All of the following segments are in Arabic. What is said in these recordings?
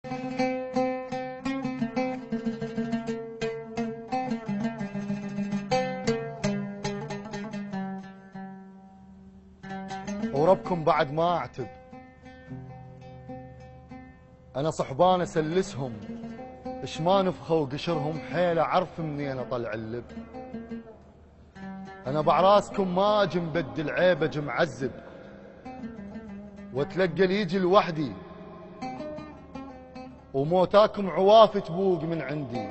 وربكم بعد ما اعتب، انا صحبان اسلسهم، اش ما نفخوا قشرهم حيل اعرف منين اطلع اللب. انا بعراسكم ما اجي مبدل عيب، اجي معذب، واتلقى يجي لوحدي، وموتاكم عواف تبوق من عندي.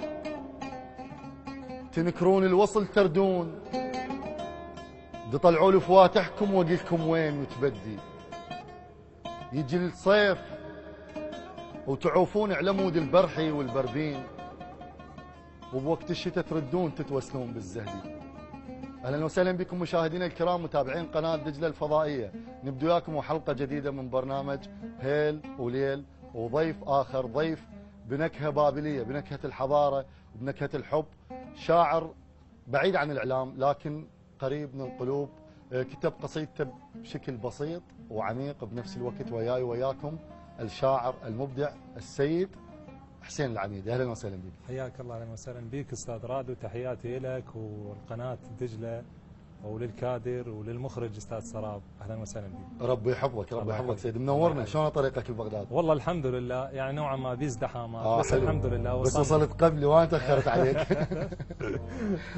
تنكرون الوصل تردون، طلعوا لي فواتحكم واقلكم وين متبدي. يجي الصيف وتعوفون على مود البرحي والبربين، وبوقت الشتاء تردون تتوسلون بالزهدي. اهلا وسهلا بكم مشاهدينا الكرام متابعين قناه دجله الفضائيه، نبدو وياكم حلقه جديده من برنامج هيل وليل، وضيف اخر، ضيف بنكهه بابليه، بنكهه الحضاره وبنكهه الحب، شاعر بعيد عن الاعلام لكن قريب من القلوب. كتب قصيدته بشكل بسيط وعميق بنفس الوقت وياي وياكم الشاعر المبدع السيد حسين العميدي. اهلا وسهلا بك. حياك الله، اهلا وسهلا بك استاذ راد، وتحياتي لك والقناه دجله وللكادر وللمخرج استاذ سراب. اهلا وسهلا بك. ربي يحفظك، ربي يحفظك سيدي، منورنا. شلون طريقك لبغداد؟ والله الحمد لله، يعني نوعا ما بازدحامات بس حلو. الحمد لله بس وصلت قبلي وانا تاخرت عليك.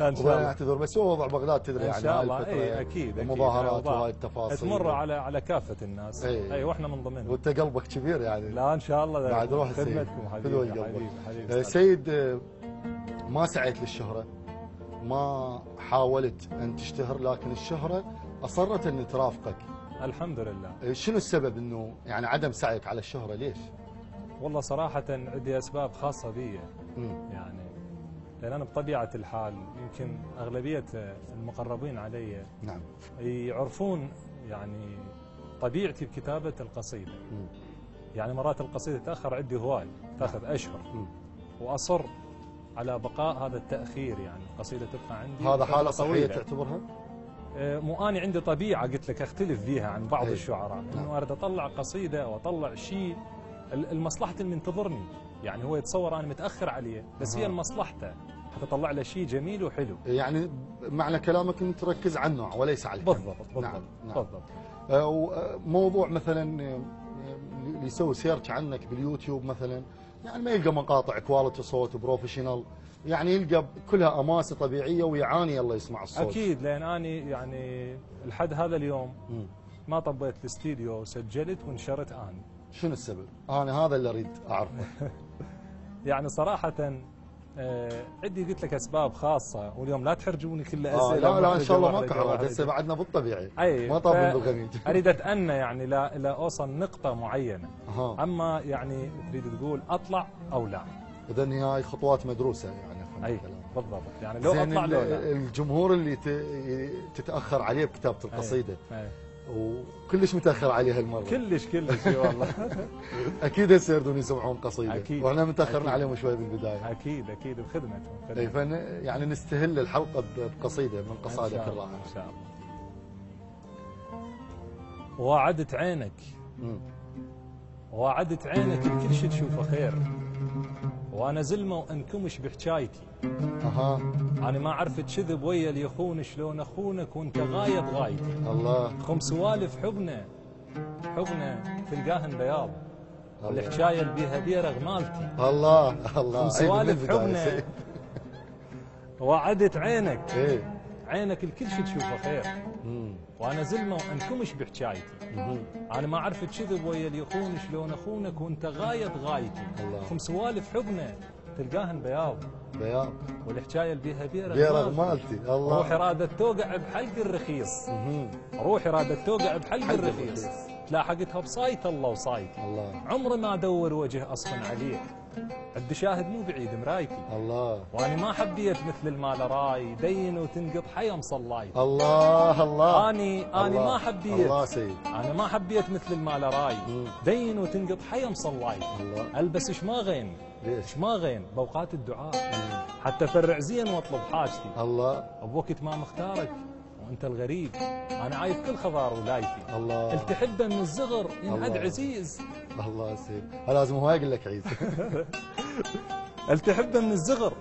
ان شاء الله اعتذر، بس هو وضع بغداد تدري يعني ان شاء الله. اي اكيد المظاهرات وهاي التفاصيل تمر على كافه الناس. اي واحنا من ضمنهم. وانت قلبك كبير يعني. لا ان شاء الله بعد روح خدمتكم حبيبي. حبيبي سيد، ما سعيت للشهره، ما حاولت أن تشتهر، لكن الشهرة أصرت أن ترافقك. الحمد لله. شنو السبب أنه يعني عدم سعيك على الشهرة؟ ليش؟ والله صراحة عندي أسباب خاصة بي، يعني لأن أنا بطبيعة الحال يمكن أغلبية المقربين علي نعم يعرفون يعني طبيعتي بكتابة القصيدة. يعني مرات القصيدة تأخر عندي هواي، تأخذ أشهر، وأصر على بقاء هذا التأخير، يعني القصيدة تبقى عندي. هذا حالة صحية تعتبرها؟ مو أنا عندي طبيعة قلت لك أختلف فيها عن بعض الشعراء، إنه أريد أطلع قصيدة أو أطلع شيء المصلحة اللي منتظرني، يعني هو يتصور أنا متأخر عليه بس هي المصلحته حتى أطلع له شيء جميل وحلو. يعني معنى كلامك أن تركز على النوع وليس على الكم. بالضبط. نعم. بالضبط. موضوع مثلا اللي يسوي سيرش عنك باليوتيوب مثلا، يعني ما يلقى مقاطع كواليتي صوت بروفيشنال، يعني يلقى كلها اماسي طبيعيه ويعاني الله يسمع الصوت. اكيد، لان اني يعني لحد هذا اليوم ما طبيت الاستديو وسجلت ونشرت اني. شنو السبب؟ انا هذا اللي اريد اعرفه. يعني صراحه عندي قلت لك اسباب خاصه، واليوم لا تحرجوني كل اسئله. لا ان شاء الله ما كحرج، هسه بعدنا بالطبيعي. ما طابين بالغميد. اريد اتأنى يعني لا اوصل نقطه معينه. اما يعني تريد تقول اطلع او لا؟ اذا هاي خطوات مدروسه يعني. اي بالضبط، يعني لو اطلع لو لا. الجمهور اللي تتاخر عليه بكتابه القصيده وكلش متاخر عليه هالمره. كلش والله. اكيد هسه يردون يسمعون قصيده. أكيد. واحنا متاخرين عليهم شوي بالبدايه. اكيد بخدمتهم. اي يعني نستهل الحلقه بقصيده من قصائدك الرائعه ان شاء الله. وعدت عينك وعدت عينك الكل شي تشوفه خير، وانا زلمه وانكمش بحكايتي. انا ما عرفت كذب ويا اللي يخون، شلون اخونك وانت غايب غايتي. الله. خم سوالف حبنا تلقاهن بياض، والحكايه اللي بيها بيرغ مالتي. الله خم سوالف حبنا وعدت عينك عينك الكل شي تشوفه خير، وانا زلمه وانكمش بحكايتي. انا ما عرفت كذب ويا اللي يخون، شلون اخونك وانت غايب غايتي. خم سوالف حبنا تلقاهن بياض والحكايه اللي بيها بيرغ مالتي. الله. روحي رادت توقع بحلق الرخيص. روحي رادت توقع بحلق الرخيص، تلاحقتها بصايت الله وصايتي. الله. عمري ما ادور وجه اصفن عليك، عد شاهد مو بعيد مرايتي. الله. وانا ما حبيت مثل المال راي، دين وتنقط حيا مصلايتي. الله. اني ما حبيت. الله سيد. انا ما حبيت مثل المال راي، دين وتنقط حيا مصلايتي. الله. البس شماغين. ليش؟ شماغين باوقات الدعاء، حتى فرع زين واطلب حاجتي. الله. بوقت ما مختارك انت الغريب، انا عايف كل خضار ولايتي. الله. التحبه من الزغر ينعد الله. عزيز. الله سيد، لازم هو يقول لك عيسى. التحبه من الزغر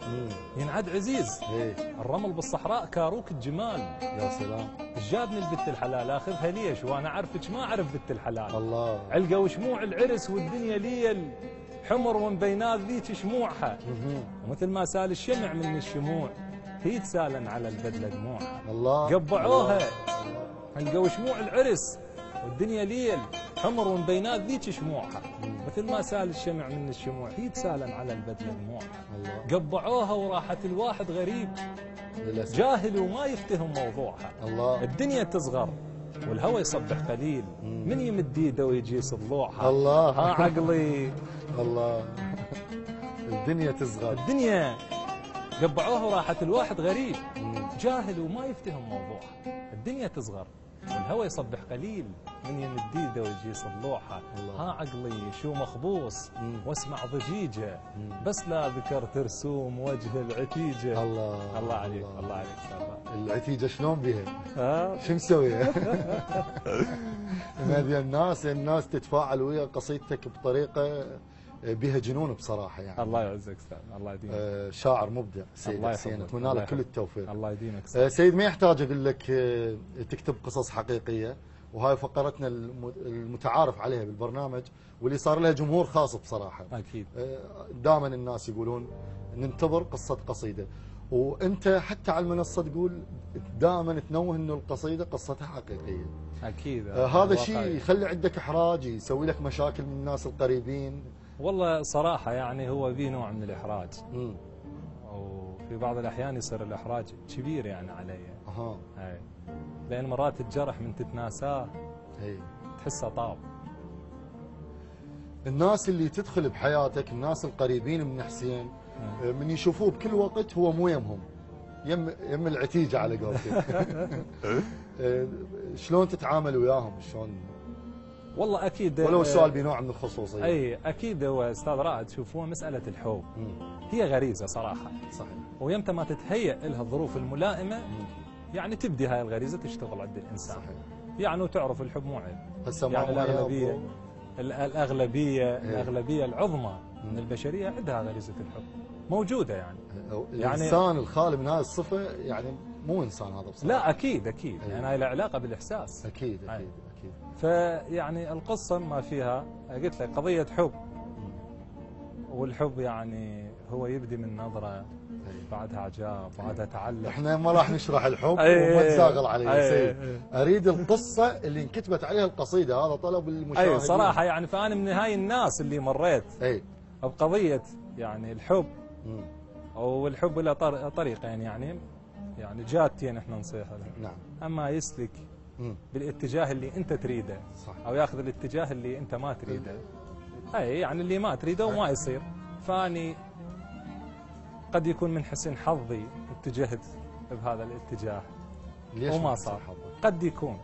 ينعد عزيز. ايه. الرمل بالصحراء كاروك الجمال. يا سلام. جابني البت الحلال اخذها ليش وانا عرفك ما اعرف بت الحلال. الله. علقه وشموع العرس والدنيا ليل، حمر ومبينات ذيك شموعها. ومثل ما سال الشمع من الشموع هي تسالن على البدله دموعها. الله. قبعوها علقه وشموع العرس والدنيا ليل، حمر ومبينات ذيك شموعها. مثل ما سال الشمع من الشموع هي تسالن على البدله دموعها. الله. قبعوها وراحت الواحد غريب للأسف. جاهل وما يفتهم موضوعها. الله. الدنيا تصغر والهوى يصبح قليل، من يمد ايده ويجيس ضلوعها. الله. ها عقلي. الله. الدنيا تصغر. الدنيا قبعوها وراحت الواحد غريب جاهل وما يفتهم موضوعها. الدنيا تصغر والهوى يصبح قليل، من يمد ايده ويجيس ضلوعها. ها عقلي شو مخبوص واسمع ضجيجه، بس لا ذكرت رسوم وجه العتيجه. الله. الله عليك. الله. الله عليك سابا. العتيجه شلون بيها؟ ها شو مسوي؟ الناس تتفاعل ويا قصيدتك بطريقه بها جنون بصراحه يعني. الله يعزك سابا. الله يديمك. شاعر مبدع سيد الله حسين، يحفظك. اتمنى لك كل التوفيق. الله يديمك سيد ما يحتاج اقول لك تكتب قصص حقيقيه، وهاي فقرتنا المتعارف عليها بالبرنامج واللي صار لها جمهور خاص بصراحه. اكيد. دائما الناس يقولون ننتظر قصه قصيده، وانت حتى على المنصه تقول دائما تنوه انه القصيده قصتها حقيقيه. اكيد. هذا شيء يخلي عندك احراج، يسوي لك مشاكل من الناس القريبين. والله صراحه يعني هو في نوع من الاحراج. وفي بعض الاحيان يصير الاحراج كبير يعني علي. اي. لان مرات الجرح من تتناساه تحسه طاب. الناس اللي تدخل بحياتك، الناس القريبين من حسين، من يشوفوه بكل وقت هو مو يمهم، يم العتيجه على قولتك. شلون تتعامل وياهم؟ شلون؟ والله اكيد. ولو السؤال بنوع من الخصوصيه. اي اكيد. هو استاذ رائد شوف، هو مساله الحب هي غريزه صراحه. صحيح. ويمتى ما تتهيأ لها الظروف الملائمه يعني تبدي هاي الغريزه تشتغل عند الانسان. صحيح. يعني وتعرف الحب مو عيب. يعني الاغلبيه العظمى من البشريه عندها غريزه الحب موجوده يعني. الانسان الخالي من هذه الصفه يعني مو انسان هذا بصراحه. لا اكيد اكيد. يعني هاي لها علاقه بالاحساس. اكيد اكيد اكيد. اكيد. فيعني القصه ما فيها قلت لك قضيه حب، والحب يعني هو يبدي من نظره بعدها اعجاب بعدها تعلق. احنا ما راح نشرح الحب وما تزاغل عليه يا سيد. اريد القصه اللي انكتبت عليها القصيده، هذا طلب المشاهدين. صراحه يعني فانا من هاي الناس اللي مريت بقضيه يعني الحب. او الحب له طريقين يعني جادتين احنا نصيحها له. نعم. اما يسلك بالاتجاه اللي انت تريده، صح، او ياخذ الاتجاه اللي انت ما تريده. اي يعني اللي ما تريده وما يصير. فاني قد يكون من حسن حظي اتجهت بهذا الاتجاه وما صار. قد يكون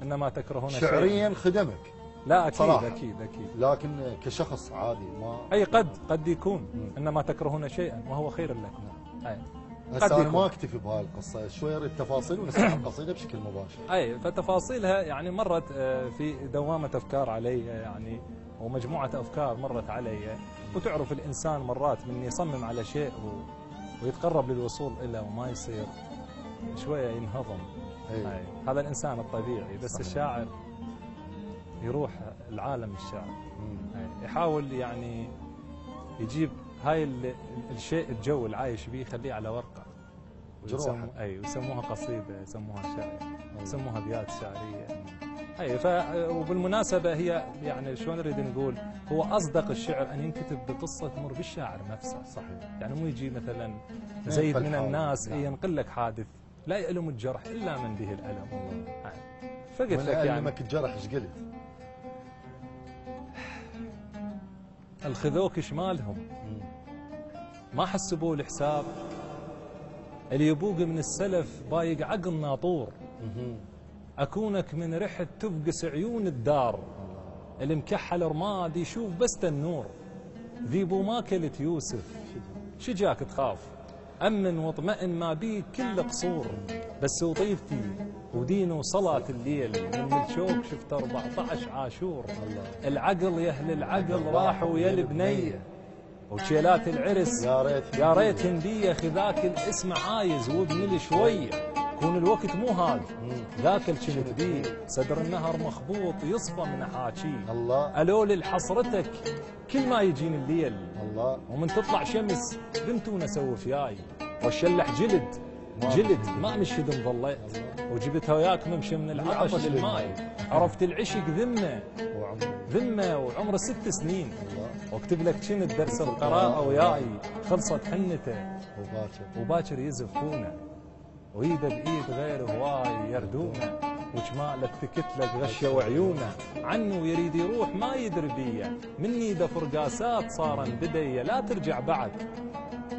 انما تكرهون شيئا. شعريا خدمك. لا اكيد صراحة. اكيد اكيد. لكن كشخص عادي ما اي قد يكون انما تكرهون شيئا وهو خير لكم. اي هسه انا ما اكتفي بهاي القصه، شوي اريد تفاصيل ونسمع القصيده بشكل مباشر. اي فتفاصيلها يعني مرت في دوامه افكار علي يعني، ومجموعه افكار مرت علي. وتعرف الانسان مرات من يصمم على شيء ويتقرب للوصول له وما يصير، شويه ينهضم. أي. هذا الانسان الطبيعي. بس صحيح. الشاعر يروح العالم الشعر. يحاول يعني يجيب هاي الشيء الجو اللي عايش به يخليه على ورقه. ويسموها قصيده، يسموها شعر، يسموها ابيات شعريه. وبالمناسبه هي يعني شلون نريد نقول، هو اصدق الشعر ان ينكتب بقصه تمر بالشاعر نفسه. صحيح. يعني مو يجي مثلا زيد من الناس ينقل لك حادث لا يألم الجرح الا من به الالم. فقلت لك يعني ألمك الجرح ايش قلت؟ الخذوك شمالهم ما حسبوا الحساب، اللي يبوق من السلف بايق عقل ناطور. أكونك من ريحة تفقس عيون الدار، المكحل رماد يشوف بس النور. ذيبو ما كلت يوسف شجاك تخاف، أمن واطمئن ما بيك كل قصور، بس وظيفتي ودين وصلاة الليل، من الشوك شفت 14 عاشور. العقل يا أهل العقل راحوا ويا البنية، وشيلات العرس يا ريت هندية، خذاك الاسم عايز وابني شوية، كون الوقت مو هذا ذاك الشنت بيه، صدر النهر مخبوط يصفى من احاكيه. الله الول لحصرتك كل ما يجيني الليل، الله ومن تطلع شمس بنتونا سوف ياي، والشلح جلد ما مشهد ظليت، وجبتها وياك نمشي من العطش للماي، عرفت العشق ذمه وعمره 6 سنين، واكتب لك شنت درس القراءة وياي، خلصت حنته وباكر يزفونه، وإيده بإيد غير هواي يردونه، وجماله تكت لك غشه وعيونه، عنه يريد يروح ما يدري بيه، مني ذا فرقاسات صارن بديه، لا ترجع بعد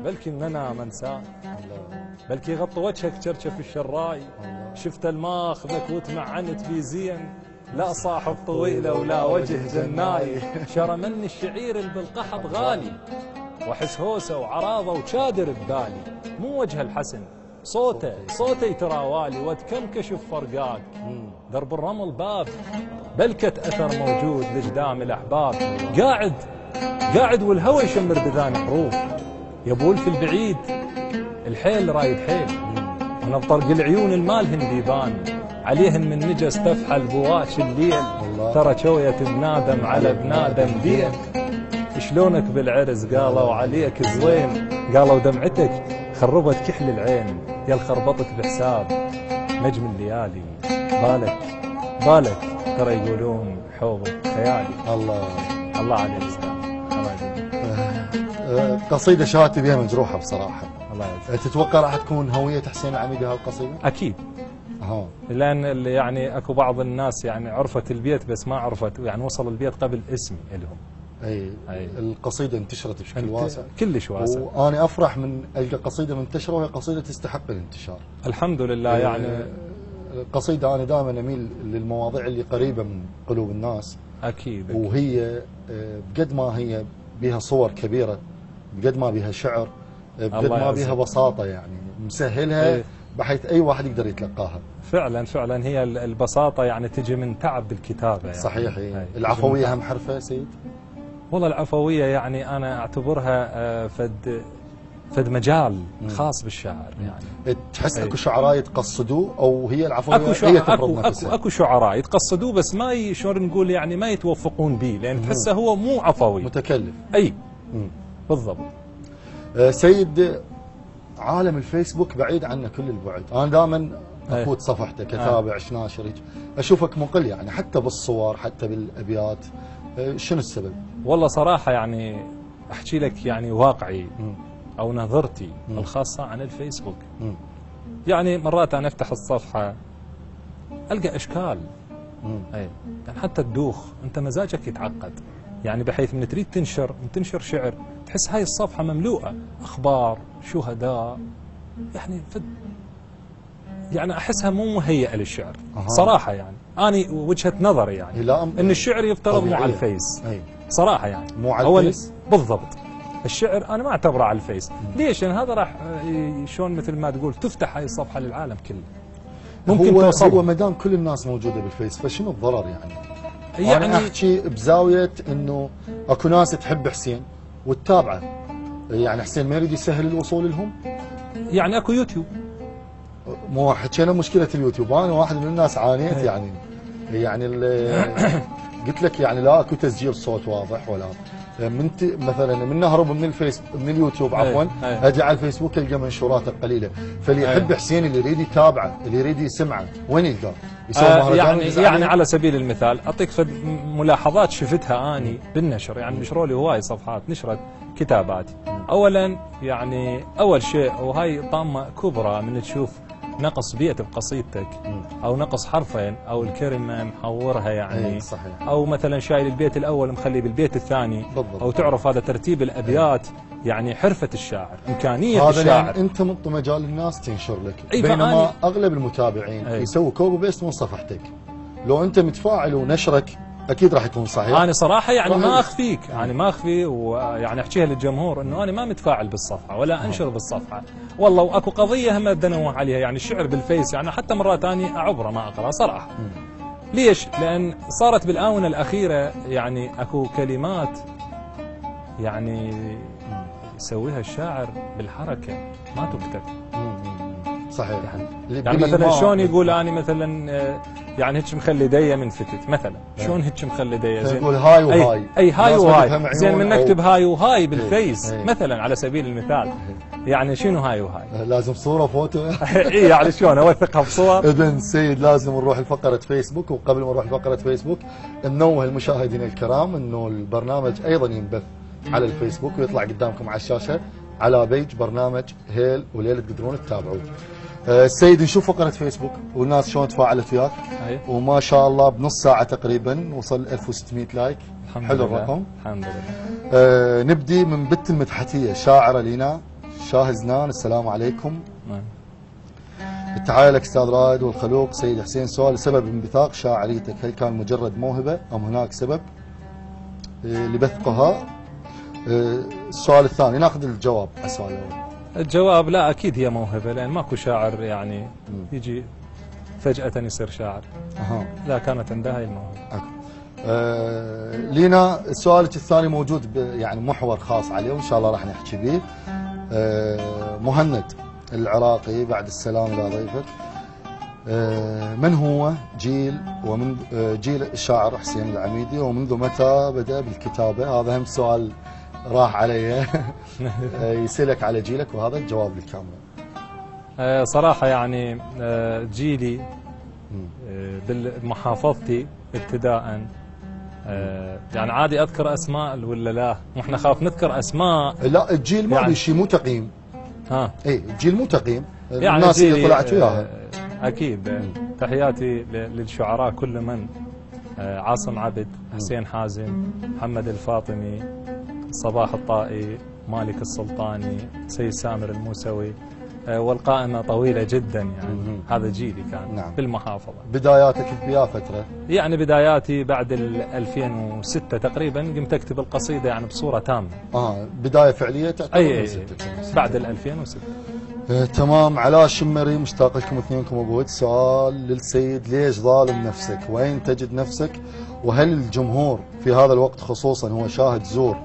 بلكي اننا منساه، بلكي غطى وجهك شرشف الشراي، شفت الماخذك وتمعنت بي زين، لا صاحب طويله ولا وجه جناي، شرى مني الشعير اللي بالقحط غالي، واحس هوسه وعراضه وشادر ببالي، مو وجه الحسن صوته يتراوالي، واتكمكش بفرقاك، درب الرمل باب بلكة أثر موجود لجدام الأحباب، قاعد والهوى يشمر بذان حروف، يبول في البعيد الحيل رايد حيل، ونبطرق العيون المالهن ديبان، عليهن من نجس تفحل بواش الليل، ترى شوية بنادم على بنادم دين، شلونك بالعرس قالوا عليك زوين، قالوا دمعتك خربت كحل العين، يا خربطك بحساب نجم الليالي، بالك ترى يقولون حوضك خيالي. الله عليك قصيدة شاتي بها مجروحة بصراحة. الله يجزاك. تتوقع راح تكون هوية حسين العميدي هالقصيدة؟ أكيد. لأن يعني أكو بعض الناس يعني عرفت البيت بس ما عرفت يعني وصل البيت قبل اسمي لهم. أي القصيدة انتشرت بشكل واسع كلش واسع، وأنا أفرح من ألقى قصيدة منتشرة وهي قصيدة تستحق الانتشار الحمد لله. يعني القصيدة أنا دائما أميل للمواضيع اللي قريبة من قلوب الناس أكيد، وهي بقد ما هي بها صور كبيرة، بقد ما بها شعر، بقد ما بها بساطة، يعني مسهلها بحيث أي واحد يقدر يتلقاها. فعلا هي البساطة يعني تجي من تعب بالكتابة يعني. صحيح. العفوية هم حرفة سيد؟ والله العفوية يعني أنا أعتبرها فد مجال خاص بالشعر، يعني تحس اكو شعراء يتقصدوه او هي العفوية هي تفرض نفسها؟ اكو شعراء يتقصدوه بس ما شلون نقول يعني ما يتوفقون به، لأن تحسه هو مو عفوي، متكلف. أي بالضبط. سيد، عالم الفيسبوك بعيد عنا كل البعد، أنا دائما أفوت صفحتك أتابع ناشر، أشوفك مقل يعني حتى بالصور حتى بالأبيات، شنو السبب؟ والله صراحة يعني أحكي لك يعني واقعي أو نظرتي الخاصة عن الفيسبوك. يعني مرات أنا أفتح الصفحة ألقى أشكال، يعني حتى الدوخ أنت مزاجك يتعقد، يعني بحيث من تريد تنشر شعر تحس هاي الصفحة مملوءة أخبار شهداء، يعني أحسها مو مهيئة للشعر صراحة. يعني أنا وجهة نظري يعني إن الشعر يفترض مو على الفيس صراحة، يعني مو على الفيس بالضبط. الشعر أنا ما أعتبره على الفيس. ليش؟ لأن هذا راح شلون مثل ما تقول تفتح هاي الصفحة للعالم كله، ممكن هو ما دام كل الناس موجودة بالفيس فشنو الضرر يعني أنا أحكي بزاوية إنه أكو ناس تحب حسين وتتابعه، يعني حسين ما يريد يسهل الوصول لهم، يعني أكو يوتيوب. مو حكينا مشكلة اليوتيوب، أنا واحد من الناس عانيت يعني قلت لك يعني لا أكو تسجيل صوت واضح ولا مثلا من نهرب من من اليوتيوب عفوا اجي على الفيسبوك القى منشوراته قليله، فاللي يحب حسين اللي يريد يتابعه اللي يريد يسمعه وين يلقاه؟ يسوي مهرجان يعني على سبيل المثال اعطيك ملاحظات شفتها اني بالنشر، يعني نشروا لي هواي صفحات نشرت كتاباتي. اولا يعني اول شيء وهاي طامه كبرى من تشوف نقص بيئة بقصيدتك أو نقص حرفين أو الكلمة محورها يعني صحيح. أو مثلا شايل البيت الأول مخليه بالبيت الثاني بالضبط. أو تعرف هذا ترتيب الأبيات يعني حرفة الشاعر إمكانية هذا الشاعر، يعني أنت منطي مجال الناس تنشر لك، بينما أغلب المتابعين يسووا كوبي بيست من صفحتك. لو أنت متفاعل ونشرك اكيد راح يكون صحيح. انا صراحه يعني صحيح. ما اخفيك، يعني ما اخفي ويعني احكيها للجمهور انه انا ما متفاعل بالصفحه ولا انشر بالصفحه، والله واكو قضيه هم بدي انوه عليها، يعني الشعر بالفيس يعني حتى مرات ثانيه اعبره ما اقرا صراحه. ليش؟ لان صارت بالاونه الاخيره يعني اكو كلمات يعني يسويها الشاعر بالحركه ما تكتب. صحيح. يعني مثلا شلون يقول اني مثلا يعني هيك مخلي دي من فتت مثلا، شلون هيك مخلي دي زين يقول هاي وهاي، اي هاي وهاي زين من نكتب أو... هاي وهاي بالفيس مثلا على سبيل المثال. يعني شنو هاي وهاي؟ لازم صوره فوتو. اي يعني شلون اوثقها بصور؟ اذن سيد لازم نروح لفقره فيسبوك، وقبل ما نروح لفقره فيسبوك ننوه المشاهدين الكرام انه البرنامج ايضا ينبث على الفيسبوك ويطلع قدامكم على الشاشه على بيج برنامج هيل وليلة تقدرون تتابعوه. السيد نشوف فقره فيسبوك والناس شلون تفاعلت وياك، وما شاء الله بنص ساعه تقريبا وصل 1600 لايك. حلو الرقم الحمد لله. نبدي من بت المدحتيه شاعره لينا شاهزنان، السلام عليكم. التحايا لك استاذ رائد والخلوق سيد حسين. سؤال: سبب انبثاق شاعريتك هل كان مجرد موهبه ام هناك سبب لبثقها؟ السؤال الثاني ناخذ الجواب على السؤال الاول. الجواب لا اكيد هي موهبه، لان ماكو شاعر يعني يجي فجاه يصير شاعر. لا كانت عندها هاي الموهبه. لينا سؤالك الثاني موجود يعني محور خاص عليه وان شاء الله راح نحكي به. مهند العراقي بعد السلام الى ضيفك. من هو جيل الشاعر حسين العميدي ومنذ متى بدأ بالكتابة؟ هذا هم سؤال راح علي. يسألك على جيلك وهذا الجواب للكاميرا. صراحة يعني جيلي بمحافظتي ابتداء يعني عادي اذكر اسماء ولا لا؟ احنا خاف نذكر اسماء. لا الجيل ما يعني شيء مو تقييم. اي الجيل مو تقييم، يعني الناس اللي طلعت وياها. اكيد. تحياتي للشعراء كل من عاصم عبد، حسين حازم، محمد الفاطمي، صباح الطائي، مالك السلطاني، سيد سامر الموسوي، والقائمة طويلة جدا يعني. هذا جيلي كان. نعم. بالمحافظة. بداياتك بيا فترة؟ يعني بداياتي بعد 2006 تقريبا قمت اكتب القصيدة يعني بصورة تامة. بداية فعلية تعتبر؟ اي بعد 2006. تمام. علاء الشمري مشتاق لكم اثنينكم ابو. سؤال للسيد: ليش ظالم نفسك؟ وين تجد نفسك؟ وهل الجمهور في هذا الوقت خصوصا هو شاهد زور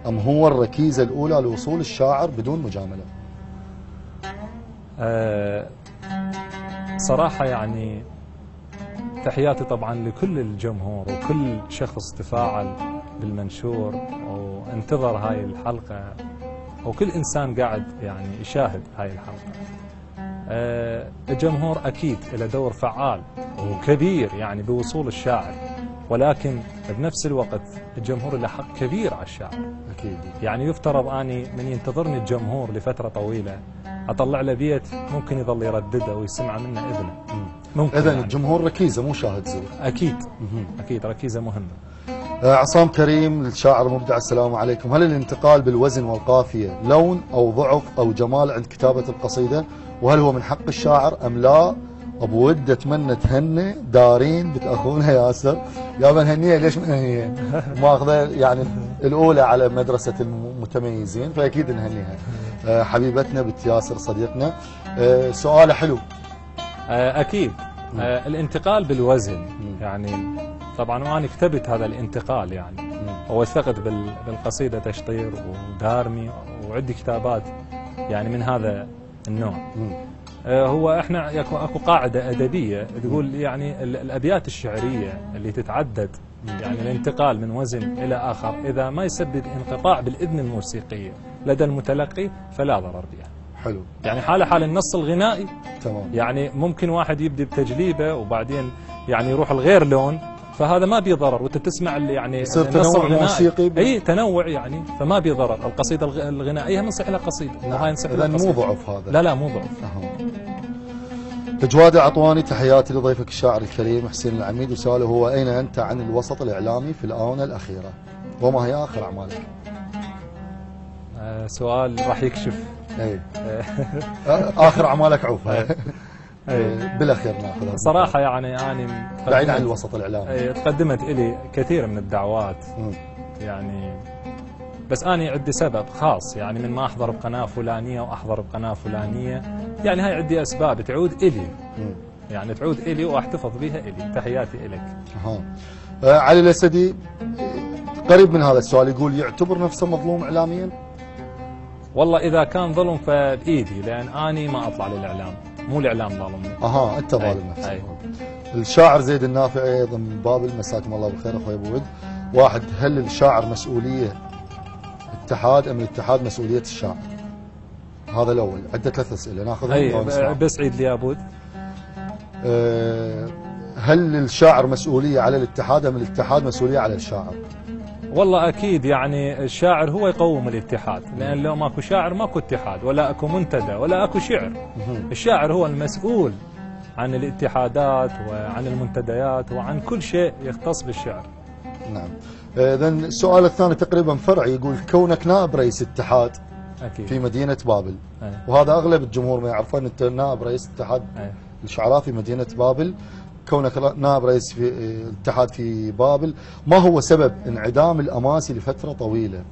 ام هو الركيزة الاولى لوصول الشاعر بدون مجاملة؟ صراحة يعني تحياتي طبعا لكل الجمهور وكل شخص تفاعل بالمنشور وانتظر هاي الحلقة، وكل إنسان قاعد يعني يشاهد هاي الحلقة. الجمهور أكيد له دور فعال وكبير يعني بوصول الشاعر، ولكن بنفس الوقت الجمهور له حق كبير على الشاعر. أكيد. يعني يفترض أني من ينتظرني الجمهور لفترة طويلة أطلع له بيت ممكن يظل يردده ويسمع منه ابنه. ممكن. إذن يعني الجمهور ركيزة مو شاهد زور. أكيد. أكيد ركيزة مهمة. عصام كريم للشاعر المبدع، السلام عليكم. هل الانتقال بالوزن والقافية لون أو ضعف أو جمال عند كتابة القصيدة؟ وهل هو من حق الشاعر أم لا؟ أبو ود أتمنى تهني دارين بنت أخونا ياسر. يابا نهنيها ليش نهنيها؟ ماخذة يعني الأولى على مدرسة المتميزين فأكيد نهنيها. حبيبتنا بنت ياسر صديقنا. سؤال حلو. أكيد. الانتقال بالوزن يعني طبعا وأنا كتبت هذا الانتقال يعني ووثقت بالقصيدة تشطير ودارمي وعندي كتابات يعني من هذا النوع. هو احنا اكو قاعدة أدبية تقول يعني الأبيات الشعرية اللي تتعدد يعني الانتقال من وزن إلى آخر إذا ما يسبب انقطاع بالإذن الموسيقية لدى المتلقي فلا ضرر بها. حلو. يعني حال النص الغنائي. تمام. يعني ممكن واحد يبدي بتجليبه وبعدين يعني يروح الغير لون فهذا ما بيه ضرر، وانت تسمع اللي يعني يصير تنوع موسيقي. اي تنوع يعني فما بيه ضرر. القصيده الغنائيه منصح لها قصيده. نعم. اذا مو ضعف هذا. لا مو ضعف. تجواد عطواني، تحياتي لضيفك الشاعر الكريم حسين العميد، وسؤاله هو: اين انت عن الوسط الاعلامي في الاونه الاخيره؟ وما هي اخر اعمالك؟ سؤال راح يكشف. اي اخر اعمالك عوف. بالاخير ناخذها صراحه يعني انا بعيد عن الوسط الاعلامي. تقدمت الي كثير من الدعوات يعني، بس أنا عندي سبب خاص يعني من ما أحضر بقناة فلانية وأحضر بقناة فلانية، يعني هاي عندي أسباب تعود إلي، يعني تعود إلي وأحتفظ بها إلي. تحياتي إلك. علي الأسدي قريب من هذا السؤال، يقول يعتبر نفسه مظلوم إعلاميا؟ والله إذا كان ظلم فبإيدي، لأن أنا ما أطلع للإعلام، مو الإعلام ظالمني. أنت ظالم نفسك. الشاعر زيد النافعي أيضا من بابل، مساكم الله بالخير أخوي أبو ود. واحد، هل الشاعر مسؤولية اتحاد أم الاتحاد مسؤولية الشاعر؟ هذا الأول. عدة 3 أسئلة ناخذهم. بس عيد لي يا بود. هل الشاعر مسؤولية على الاتحاد أم الاتحاد مسؤولية على الشاعر؟ والله أكيد يعني الشاعر هو يقوم الاتحاد، لأن لو ماكو شاعر ماكو اتحاد، ولا أكو منتدى ولا أكو شعر. الشاعر هو المسؤول عن الاتحادات وعن المنتديات وعن كل شيء يختص بالشعر. نعم. إذن السؤال الثاني تقريبا فرعي، يقول كونك نائب رئيس اتحاد أكيد في مدينة بابل، وهذا أغلب الجمهور ما يعرفه، أن أنت نائب رئيس اتحاد الشعراء في مدينة بابل، كونك نائب رئيس في الاتحاد في بابل، ما هو سبب انعدام الأماسي لفترة طويلة؟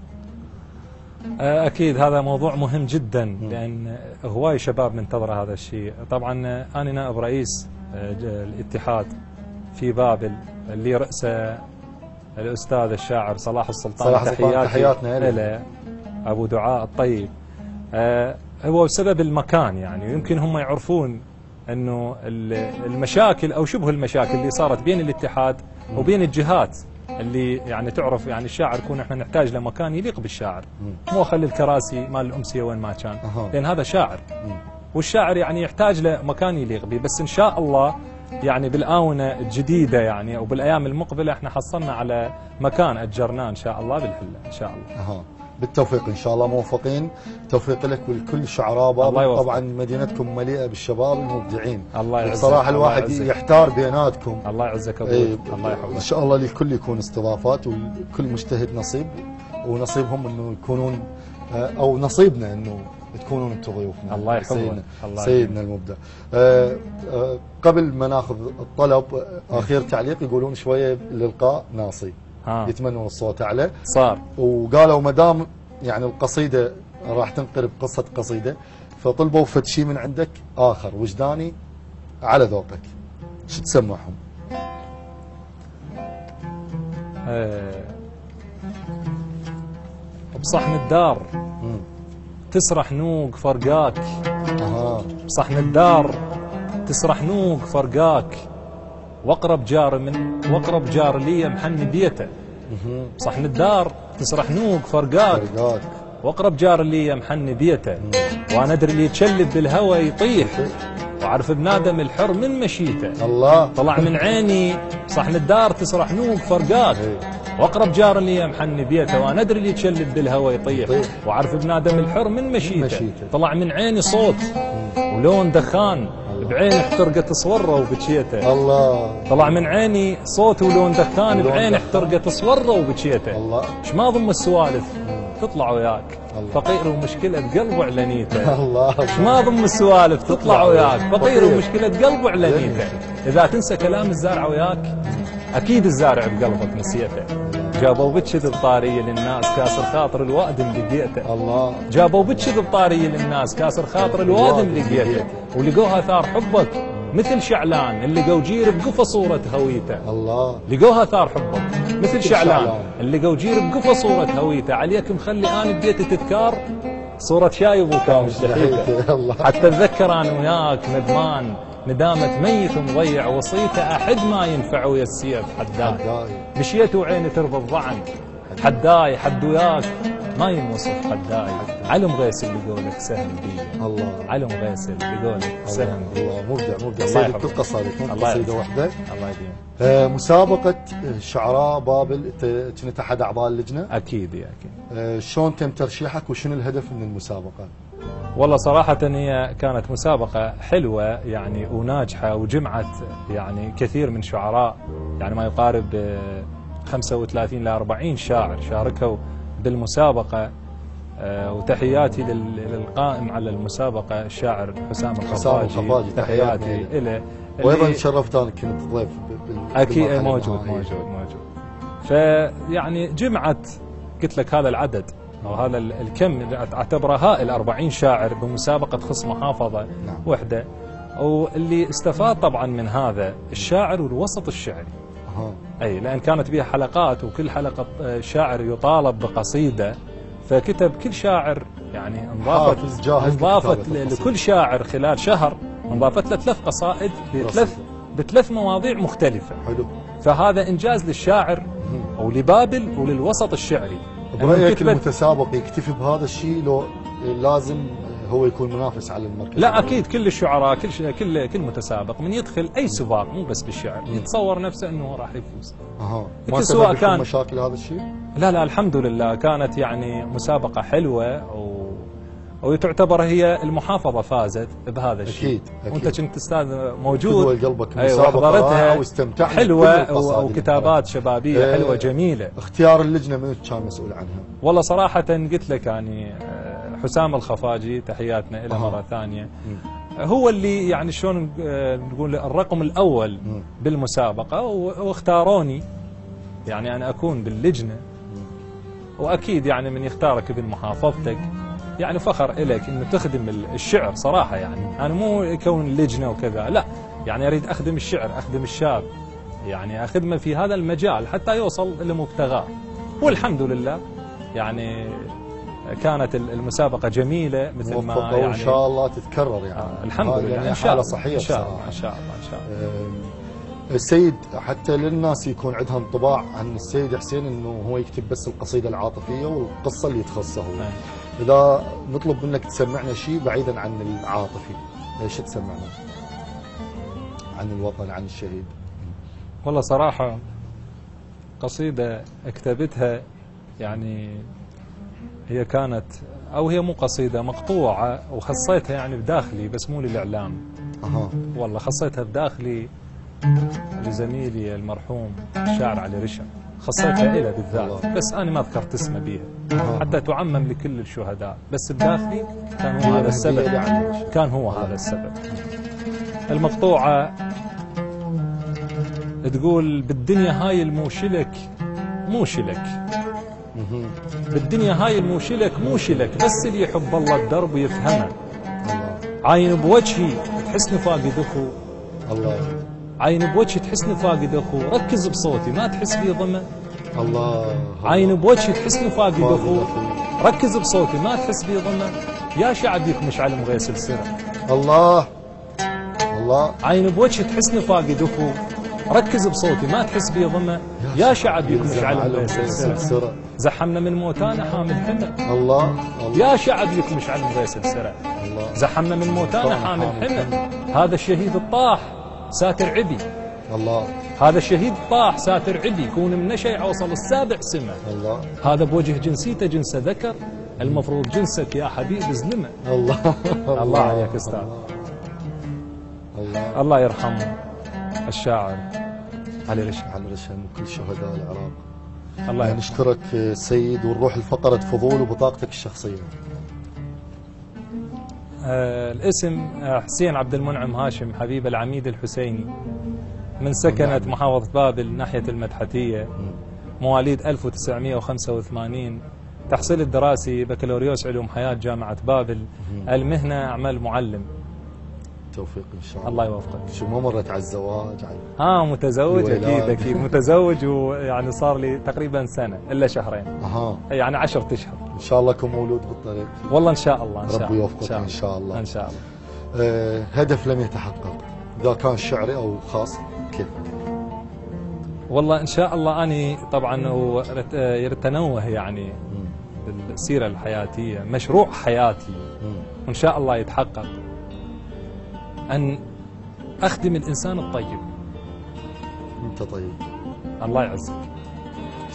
أكيد هذا موضوع مهم جدا، لأن هواي شباب منتظر هذا الشيء. طبعا أنا نائب رئيس الاتحاد في بابل اللي رأسه الأستاذ الشاعر صلاح السلطان، تحياتنا له، أبو دعاء الطيب. هو بسبب المكان يعني، ويمكن هم يعرفون أنه المشاكل أو شبه المشاكل اللي صارت بين الاتحاد وبين الجهات اللي يعني تعرف يعني الشاعر يكون احنا نحتاج لمكان يليق بالشاعر، مو خلي الكراسي مال الأمسية وين ما كان، لأن هذا شاعر والشاعر يعني يحتاج لمكان يليق به. بس إن شاء الله يعني بالآونة الجديدة يعني أو بالأيام المقبلة احنا حصلنا على مكان أجرناه إن شاء الله بالحلة إن شاء الله. بالتوفيق إن شاء الله، موفقين. توفيق لك ولكل شعراء بابل. طبعا مدينتكم مليئة بالشباب المبدعين. الله يعزك. بصراحة الواحد يحتار بيناتكم. الله يعزك أبوي. الله يحفظك. إن شاء الله للكل يكون استضافات، وكل مجتهد نصيب، ونصيبهم إنه يكونون أو نصيبنا إنه تكونون انتم ضيوفنا. الله يحفظك. سيدنا المبدع. قبل ما ناخذ الطلب، اخير تعليق، يقولون شويه الالقاء ناصي، يتمنون الصوت اعلى صار، وقالوا ما دام يعني القصيده راح تنقلب قصه قصيده، فطلبوا فد شيء من عندك اخر وجداني على ذوقك، شو تسمعهم؟ بصحن الدار تسرح نوق فرقاك. بصحن الدار تسرح نوق فرقاك، واقرب جار لي محني بيته. بصحن الدار تسرح نوق فرقاك، واقرب جار لي محني بيته. وانا ادري اللي يتشلب بالهوى يطيح، وعرف بنادم الحر من مشيته. الله طلع من عيني بصحن الدار تسرح نوق فرقاك، واقرب جار لي محني بيته. وانا ادري اللي يتشلب بالهوى يطيح، وعرف بنادم الحر من مشيته. طلع من عيني صوت ولون دخان، بعيني احترقت صوره وبكيته. الله طلع من عيني صوت ولون دخان، بعيني احترقت صوره وبكيته. الله ايش ما ضم السوالف تطلع وياك، فقير ومشكلة قلبه علانيته. الله ايش ما ضم السوالف تطلع وياك، فقير ومشكلة قلبه علانيته. اذا تنسى كلام الزارع وياك، اكيد الزارع بقلبك نسيته. جابوا بكذب طارية للناس، كاسر خاطر الوادم لقيته. الله جابوا بكذب طارية للناس، كاسر خاطر الوادم لقيته. ولقوها اثار حبك مثل شعلان، اللي لقوا جير بقفا صورة هويته. الله لقوها اثار حبك مثل شعلان، اللي لقوا جير بقفا صورة هويته. عليك مخلي انا بديت تذكار صورة شايب وكامش دحيته. حتى اتذكر انا وياك ندمان، ندامة ميت مضيع وصيته، أحد ما ينفع ويا السيف حداي. مشيت وعيني ترضى الضعن حداي، حد وياك ما ينوصف حداي. علم غيسل بقولك سهم بي. الله علم غيسل بقولك سهم بي. الله مبدع سيد كل قصيدة قصيدة واحدة. الله يديم. مسابقة شعراء بابل كنت أحد أعضاء اللجنة؟ أكيد يا أكيد. شلون تم ترشيحك وشنو الهدف من المسابقة؟ والله صراحة هي كانت مسابقة حلوة يعني وناجحة، وجمعت يعني كثير من شعراء، يعني ما يقارب 35 ل 40 شاعر شاركوا بالمسابقة. وتحياتي للقائم على المسابقة الشاعر حسام الخفاجي، تحياتي له. وايضا شرفت انا كنت ضيف اكيد موجود. فيعني جمعت قلت لك هذا العدد او هذا الكم اعتبره هائل، 40 شاعر بمسابقة خص محافظة وحدة. واللي استفاد طبعا من هذا الشاعر والوسط الشعري. اي لان كانت بها حلقات، وكل حلقة شاعر يطالب بقصيدة، فكتب كل شاعر يعني انضافت لكل شاعر خلال شهر انضافت له 3 قصائد بثلاث مواضيع مختلفة. حلو. فهذا انجاز للشاعر ولبابل وللوسط الشعري. برأيك المتسابق يكتفي بهذا الشيء لو لازم هو يكون منافس على المركز؟ لا اكيد كل الشعراء كل متسابق من يدخل اي سباق مو بس بالشعر يتصور نفسه انه راح يفوز. ما سواء كان مشاكل هذا الشيء؟ لا الحمد لله كانت يعني مسابقة حلوة وتعتبر هي المحافظة فازت بهذا الشيء. أكيد. وانت كنت استاذ موجود قلبك مسابقة واستمتعت حلوة وكتابات شبابية حلوة جميلة. اختيار اللجنة من كان مسؤول عنها؟ والله صراحة قلت لك يعني حسام الخفاجي تحياتنا له مرة ثانية. هو اللي يعني شلون نقول الرقم الأول بالمسابقة، واختاروني يعني أنا أكون باللجنة. وأكيد يعني من يختارك ابن محافظتك يعني فخر إليك إنه تخدم الشعر صراحة. يعني أنا مو كون لجنة وكذا، لا يعني أريد أخدم الشعر، أخدم الشاب، يعني أخدمه في هذا المجال حتى يوصل لمبتغاه. والحمد لله يعني كانت المسابقة جميلة مثل ما يعني وإن شاء الله تتكرر يعني. الحمد لله يعني إن شاء الله صحية إن شاء الله إن شاء الله. السيد حتى للناس يكون عندها انطباع عن السيد حسين انه هو يكتب بس القصيدة العاطفية والقصة اللي تخصه هو. إذا نطلب منك تسمعنا شيء بعيدا عن العاطفي، ايش تسمعنا؟ عن الوطن، عن الشهيد. والله صراحة قصيدة كتبتها يعني هي كانت أو هي مو قصيدة، مقطوعة وخصيتها يعني بداخلي بس مو للإعلام. والله خصيتها بداخلي لزميلي المرحوم الشاعر علي رشا، خصيتها إلى بالذات بس أنا ما ذكرت اسمه بيها حتى تعمم لكل الشهداء، بس بداخلي كان هو هذا السبب. كان هو هذا السبب. المقطوعة تقول بالدنيا هاي الموشلك مو شلك، بالدنيا هاي الموشلك مو شلك، بس اللي يحب الله الدرب ويفهمه. عاين بوجهي تحسني فاقد اخو، عاين بوجهي تحسني فاقد اخو، ركز بصوتي ما تحس بي ضمه. عاين بوجهي تحسني فاقد اخو، ركز بصوتي ما تحس بي ضمه. يا شعب يكمش على مغيس السرة. الله. عاين بوجهي تحسني فاقد اخو، ركز بصوتي ما تحس بي ضمه. يا شعب يكمش على مغيس السرة، زحمنا من موتانا حامل حمى. الله. يا شعب يكمش على مغيس السرة، زحمنا من موتانا حامل حمى. هذا الشهيد الطاح ساتر عبي. هذا الشهيد طاح ساتر عبي، كون من نشيع وصل السابع سمة. هذا بوجه جنسيته جنسه ذكر، المفروض جنسك يا حبيب زلمه. الله عليك استاذ. الله يرحم الشاعر علي رشا. من كل شهداء العراق. الله يرحمه. نشكرك سيد، ونروح لفقرة فضول وبطاقتك الشخصية. الاسم حسين عبد المنعم هاشم حبيب العميد الحسيني، من سكنة محافظة بابل ناحية المدحتية، مواليد 1985. تحصيل الدراسي بكالوريوس علوم حياة جامعة بابل، المهنة أعمال معلم. توفيق إن شاء الله. الله يوفقك. شو ما مرت على الزواج؟ متزوج أكيد متزوج، ويعني صار لي تقريبا سنة إلا شهرين. يعني 10 أشهر. إن شاء الله يكون مولود بالطريق. والله إن شاء الله. ربي يوفقك إن شاء الله. إن شاء الله. هدف لم يتحقق، إذا كان شعري أو خاص كيف؟ والله إن شاء الله أني طبعا يريد تنوه يعني بالسيرة الحياتية، مشروع حياتي وإن شاء الله يتحقق، أن أخدم الإنسان الطيب. أنت طيب. الله يعزك.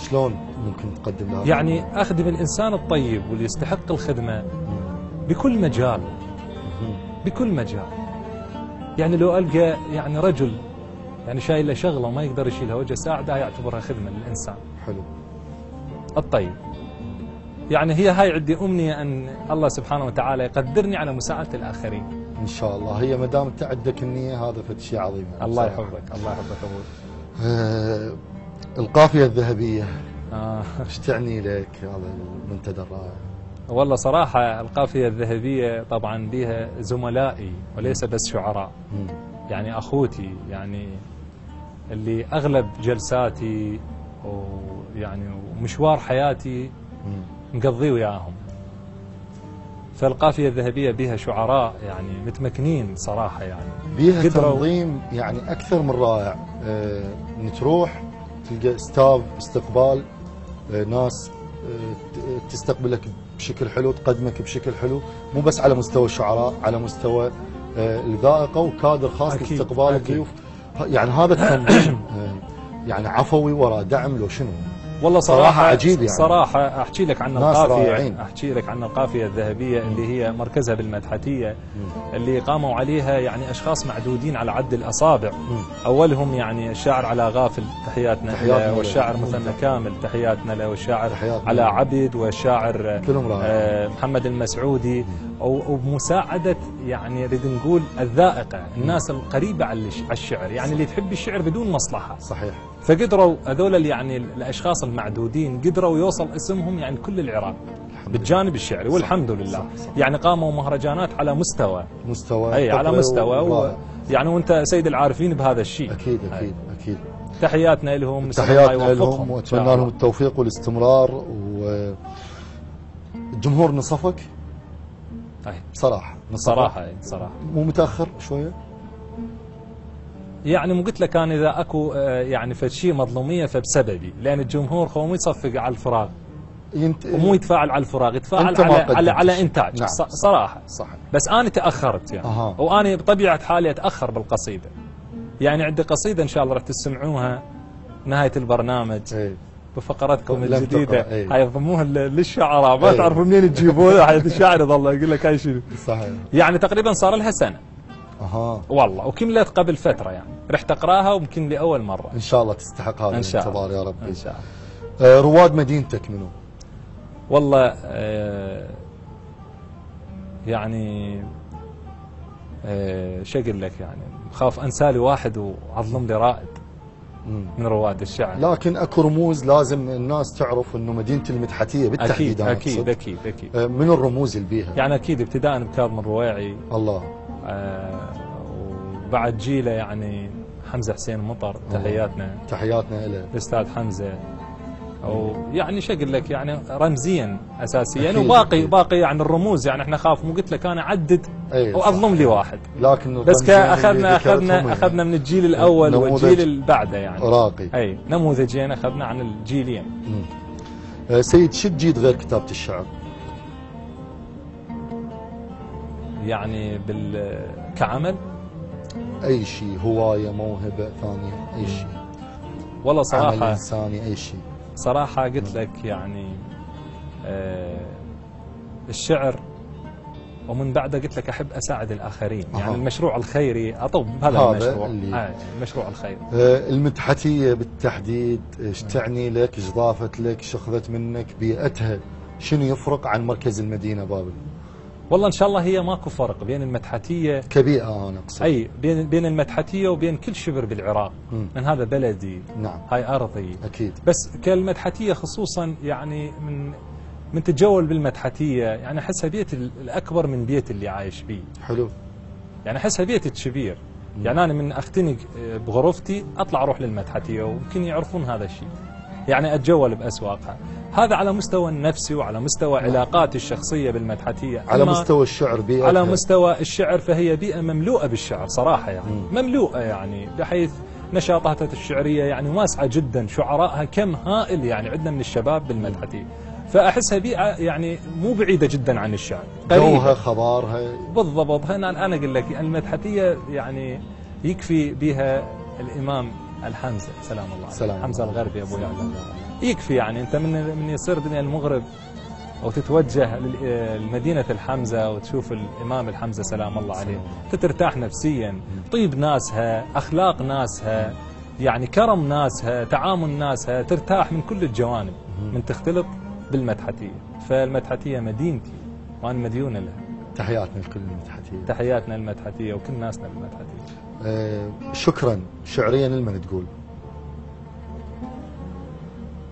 شلون ممكن تقدم هذا؟ يعني أخدم الإنسان الطيب واللي يستحق الخدمة بكل مجال. بكل مجال. يعني لو ألقى يعني رجل يعني شايل له شغلة وما يقدر يشيلها وجه ساعده، يعتبرها خدمة للإنسان. حلو. الطيب. يعني هي هاي عندي أمنية أن الله سبحانه وتعالى يقدرني على مساعدة الآخرين. ان شاء الله. هي ما دام انت عندك النية هذا فد شيء عظيم. الله يحفظك، الله يحفظك أبوي. القافية الذهبية آه. ايش تعني لك هذا المنتدى الرائع؟ والله صراحة القافية الذهبية طبعا بها زملائي وليس بس شعراء، يعني أخوتي، يعني اللي أغلب جلساتي ويعني ومشوار حياتي مقضيه وياهم. فالقافية الذهبية بها شعراء يعني متمكنين صراحة، يعني بيها تنظيم يعني أكثر من رائع. تروح تلقى ستاف استقبال، ناس تستقبلك بشكل حلو، تقدمك بشكل حلو، مو بس على مستوى الشعراء، على مستوى الذائقة وكادر خاص لاستقبال الضيوف. يعني هذا التنظيم يعني عفوي وراء دعم لو شنو. والله صراحة عجيب يعني. صراحة أحكي لك عن القافية، أحكي لك عن القافية الذهبية اللي هي مركزها بالمدحتية، اللي قاموا عليها يعني أشخاص معدودين على عد الأصابع. أولهم يعني الشاعر على غافل، تحياتنا له، والشاعر مثنى كامل تحياتنا له، والشاعر على عبد، والشاعر محمد المسعودي، وبمساعدة يعني نريد نقول الذائقة، الناس القريبة على الشعر، يعني اللي تحب الشعر بدون مصلحة. صحيح. فقدروا هذول يعني الاشخاص المعدودين قدروا يوصل اسمهم يعني كل العراق بالجانب الشعري، والحمد لله. صح. يعني قاموا مهرجانات على مستوى اي على مستوى يعني وانت سيد العارفين بهذا الشيء. اكيد اكيد. تحياتنا لهم، تحياتنا لهم، واتمنى لهم التوفيق والاستمرار. والجمهور نصفك صراحه صراحه مو متاخر شويه. يعني مو قلت لك انا اذا اكو يعني فد شيء مظلوميه فبسببي، لان الجمهور هو مو يصفق على الفراغ ومو يتفاعل على الفراغ، يتفاعل على انتاج. نعم. صراحه صح. بس انا تاخرت يعني. وانا بطبيعه حالي اتاخر بالقصيده. يعني عندي قصيده ان شاء الله راح تسمعوها نهايه البرنامج بفقرتكم الجديده. هاي ضموها للشعراء، ما تعرفوا منين تجيبوها. حياة الشاعر يظل يقول لك هاي شنو. صحيح. يعني تقريبا صار لها سنه. والله وكملت قبل فتره، يعني رحت اقراها ويمكن لاول مره. ان شاء الله تستحق هذا الانتظار يا رب. ان شاء الله. رواد مدينتك منو؟ والله يعني شو اقول لك، يعني خاف انسالي واحد واظلم لي رائد من رواد الشعر. لكن اكو رموز لازم الناس تعرف انه مدينه المدحتيه بالتحديد. اكيد. من الرموز اللي بيها يعني اكيد ابتداء بكاظم الرويعي. الله. وبعد جيله يعني حمزه حسين مطر، تحياتنا له الاستاذ حمزه. ويعني شو اقول لك، يعني رمزيا اساسيا. وباقي يعني الرموز، يعني احنا خاف مو قلت لك انا اعدد واظلم لي واحد، لكن بس اخذنا من الجيل الاول والجيل اللي بعده، يعني راقي. نموذجين اخذنا عن الجيلين. سيد شو تجيد غير كتابه الشعر؟ يعني كعمل اي شيء، هوايه، موهبه ثانيه، اي شيء. والله صراحه عمل انساني، اي شيء. صراحه قلت لك يعني الشعر، ومن بعده قلت لك احب اساعد الاخرين. يعني المشروع الخيري اطب هذا المشروع. المشروع الخيري. المدحتيه بالتحديد ايش تعني لك؟ ايش ضافت لك؟ ايش اخذت منك؟ بيئتها شنو يفرق عن مركز المدينه بابل؟ والله ان شاء الله هي ماكو فرق بين المدحتيه كبيئه، انا اقصد بين المدحتيه وبين كل شبر بالعراق. من هذا بلدي. نعم. هاي ارضي. اكيد. بس كالمدحتيه خصوصا، يعني من تتجول بالمدحتيه يعني احسها بيت الاكبر من بيت اللي عايش بيه. حلو. يعني احسها بيت الكبير. يعني انا من اختنق بغرفتي اطلع اروح للمدحتيه، ويمكن يعرفون هذا الشيء. يعني اتجول باسواقها. هذا على مستوى النفسي، وعلى مستوى علاقاتي الشخصيه بالمدحتيه. على مستوى الشعر بيئة. على مستوى الشعر فهي بيئه مملوءه بالشعر صراحه، يعني مملوءه، يعني بحيث نشاطاتها الشعريه يعني واسعه جدا، شعراءها كم هائل يعني عندنا من الشباب بالمدحتيه. فاحسها بيئه يعني مو بعيده جدا عن الشعر، جوها، خضارها. بالضبط. انا اقول لك المدحتيه يعني يكفي بها الامام الحمزه سلام الله عليه، حمزه الغربي ابو يعلى. يكفي يعني انت من يصير دنيا المغرب او تتوجه لمدينه الحمزه وتشوف الامام الحمزه سلام الله عليه، ترتاح نفسيا. طيب ناسها، اخلاق ناسها، يعني كرم ناسها، تعامل ناسها، ترتاح من كل الجوانب. من تختلط بالمدحتية. فالمدحتية مدينتي وأنا مديون لها. تحياتنا لكل المدحتية. تحياتنا للمدحتية وكل ناسنا بالمدحتية. شكرا. شعريا لمن تقول؟